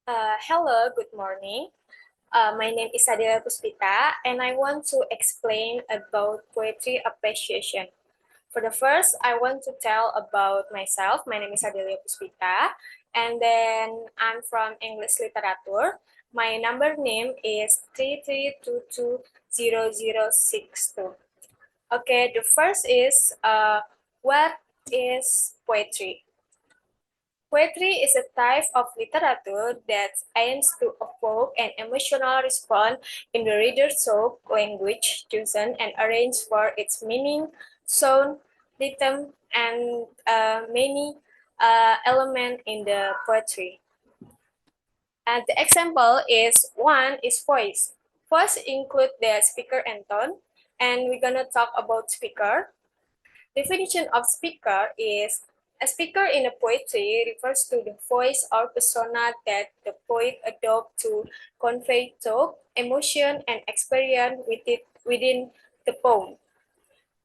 Hello, good morning. My name is Adelia Puspita, and I want to explain about poetry appreciation. For the first, I want to tell about myself. My name is Adelia Puspita, and then I'm from English Literature. My number name is 33220062. Okay, the first is what is poetry? Poetry is a type of literature that aims to evoke an emotional response in the reader's thought, language, chosen, and arranged for its meaning, sound, rhythm, and many elements in the poetry. And the example is one is voice. Voice include the speaker and tone, and we're gonna talk about speaker. Definition of speaker is a speaker in a poetry refers to the voice or persona that the poet adopts to convey thought, emotion, and experience within the poem.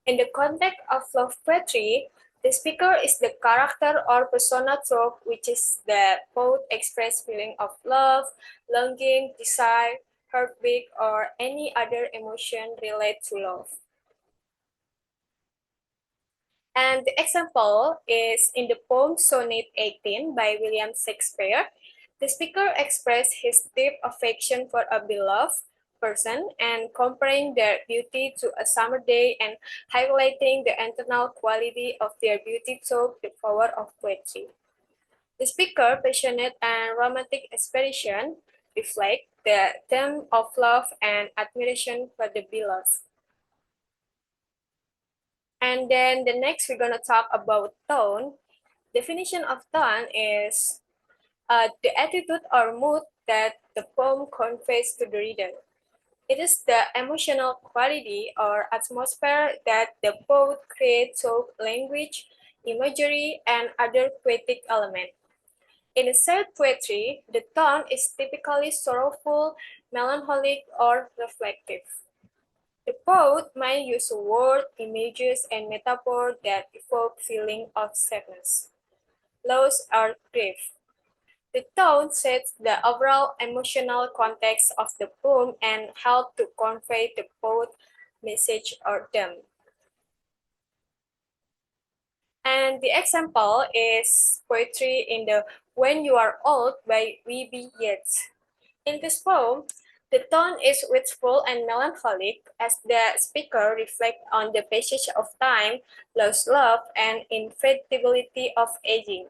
In the context of love poetry, the speaker is the character or persona through which is the poet express feeling of love, longing, desire, heartbreak, or any other emotion related to love. And the example is in the poem Sonnet 18 by William Shakespeare. The speaker expressed his deep affection for a beloved person and comparing their beauty to a summer day and highlighting the internal quality of their beauty through the power of poetry. The speaker, passionate and romantic expression, reflect the theme of love and admiration for the beloved. And then the next we're gonna talk about tone. Definition of tone is the attitude or mood that the poem conveys to the reader. It is the emotional quality or atmosphere that the poet creates through language, imagery, and other poetic elements. In sad poetry, the tone is typically sorrowful, melancholic, or reflective. The poet might use words, images, and metaphors that evoke feeling of sadness, loss, or grief. The tone sets the overall emotional context of the poem and helps to convey the poet's message or theme. And the example is poetry in the When You Are Old by W.B. Yeats. In this poem, the tone is wistful and melancholic as the speaker reflects on the passage of time, lost love, and inevitability of aging.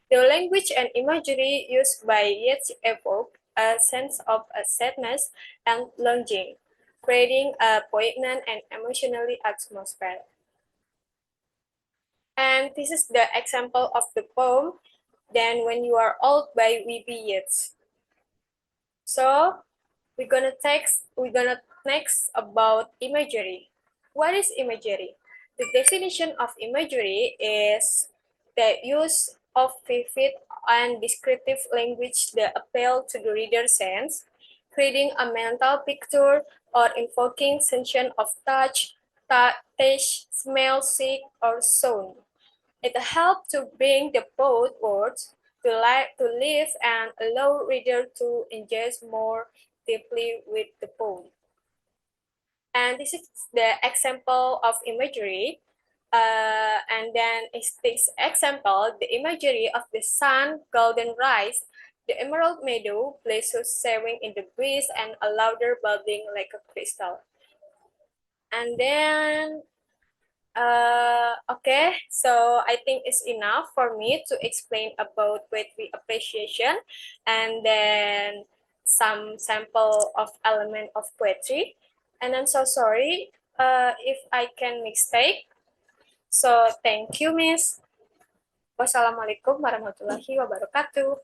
The language and imagery used by Yeats evoke a sense of a sadness and longing, creating a poignant and emotionally atmosphere. And this is the example of the poem, Then When You Are Old by W.B. Yeats. So we're gonna next about imagery. What is imagery? The definition of imagery is the use of vivid and descriptive language that appeal to the reader's sense, creating a mental picture or invoking sensation of touch, taste, smell, sight, or sound. It helps to bring the both words to live and allow reader to engage more deeply with the poem. And this is the example of imagery. And then is this example, the imagery of the sun, golden rise, the emerald meadow, places sailing in the breeze, and a louder bubbling like a crystal. And then okay, so I think it's enough for me to explain about poetry appreciation and then some sample of element of poetry. And I'm so sorry if I can mistake. So thank you, Miss. Wassalamualaikum warahmatullahi wabarakatuh.